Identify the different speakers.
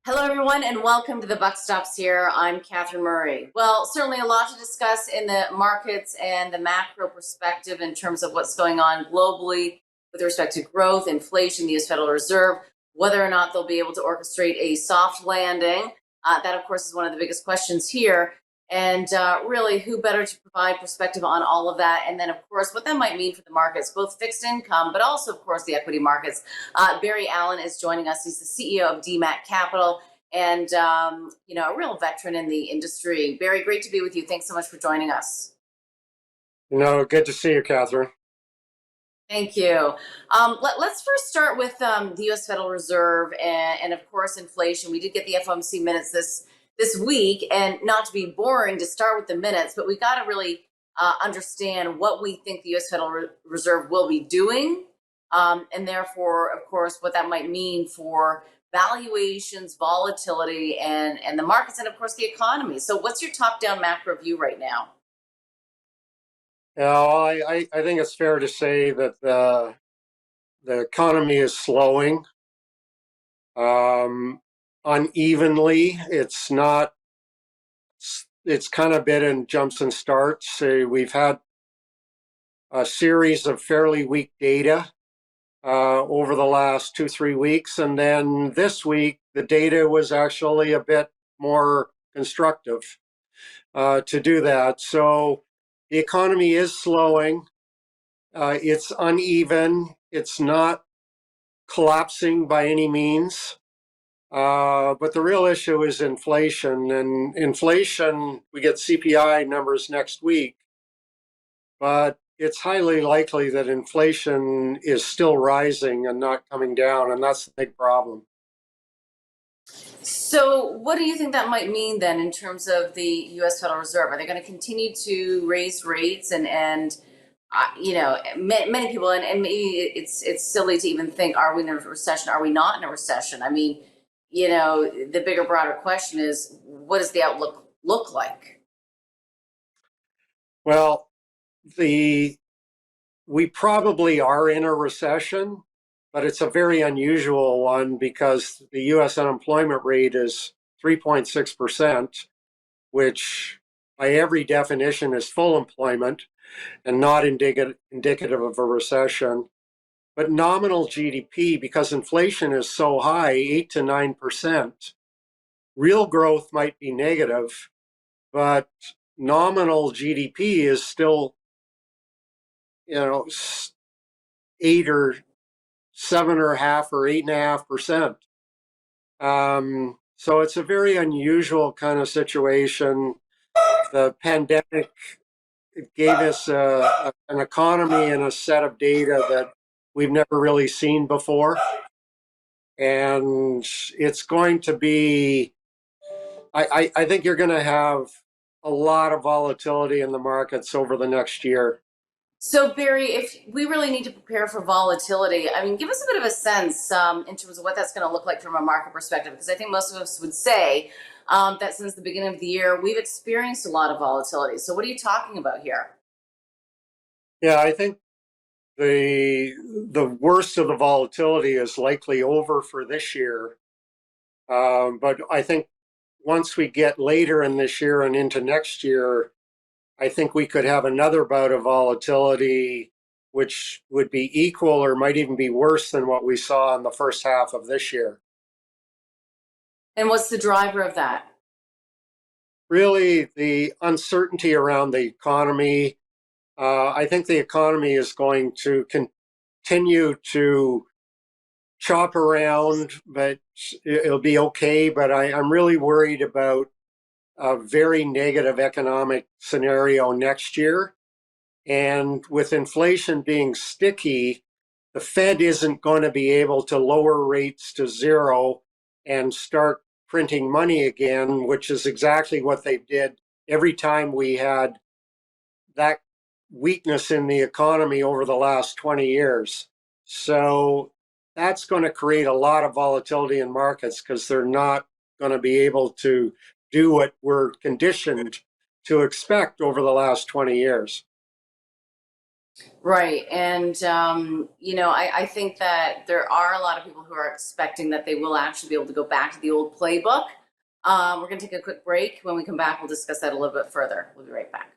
Speaker 1: Hello, everyone, and welcome to the Buck Stops here. I'm Catherine Murray. Well, certainly a lot to discuss in the markets and the macro perspective in terms of what's going on globally with respect to growth, inflation, the U.S. Federal Reserve, whether or not they'll be able to orchestrate a soft landing. That, of course, is one of the biggest questions here. And really, who better to provide perspective on all of that? And then, of course, what that might mean for the markets, both fixed income, but also, of course, the equity markets. Barry Allan is joining us. He's the CEO of DMAT Capital and, a real veteran in the industry. Barry, great to be with you. Thanks so much for joining us.
Speaker 2: Good to see you, Catherine.
Speaker 1: Thank you. Let's first start with the U.S. Federal Reserve and, of course, inflation. We did get the FOMC minutes this week, and not to be boring to start with the minutes, but we got to really understand what we think the U.S. Federal Reserve will be doing, and therefore, of course, what that might mean for valuations, volatility, and the markets, and of course, the economy. So, what's your top-down macro view right now?
Speaker 2: I think it's fair to say that the economy is slowing unevenly. It's not. It's kind of been in jumps and starts. We've had a series of fairly weak data over the last 2-3 weeks, and then this week the data was actually a bit more constructive to do that. So the economy is slowing. It's uneven. It's not collapsing by any means. But the real issue is inflation. And inflation, we get CPI numbers next week, but it's highly likely that inflation is still rising and not coming down. And that's the big problem.
Speaker 1: So, what do you think that might mean then in terms of the U.S. Federal Reserve? Are they going to continue to raise rates many people, and maybe it's silly to even think, are we in a recession? Are we not in a recession? I mean, the bigger, broader question is, what does the outlook look like?
Speaker 2: Well, we probably are in a recession, but it's a very unusual one because the U.S. unemployment rate is 3.6%, which by every definition is full employment and not indicative of a recession. But nominal GDP, because inflation is so high, 8 to 9%, real growth might be negative, but nominal GDP is still, 8 or 7.5 or 8.5%. So it's a very unusual kind of situation. The pandemic gave us an economy and a set of data that we've never really seen before. And it's going to be, I think you're going to have a lot of volatility in the markets over the next year.
Speaker 1: So, Barry, if we really need to prepare for volatility, I mean, give us a bit of a sense in terms of what that's going to look like from a market perspective, because I think most of us would say that since the beginning of the year, we've experienced a lot of volatility. So, what are you talking about here?
Speaker 2: Yeah, I think the worst of the volatility is likely over for this year. But I think once we get later in this year and into next year, I think we could have another bout of volatility, which would be equal or might even be worse than what we saw in the first half of this year.
Speaker 1: And what's the driver of that?
Speaker 2: Really, the uncertainty around the economy. I think the economy is going to continue to chop around, but it'll be okay. But I'm really worried about a very negative economic scenario next year. And with inflation being sticky, the Fed isn't going to be able to lower rates to zero and start printing money again, which is exactly what they did every time we had that weakness in the economy over the last 20 years. So that's going to create a lot of volatility in markets because they're not going to be able to do what we're conditioned to expect over the last 20 years.
Speaker 1: Right. And, I think that there are a lot of people who are expecting that they will actually be able to go back to the old playbook. We're going to take a quick break. When we come back, we'll discuss that a little bit further. We'll be right back.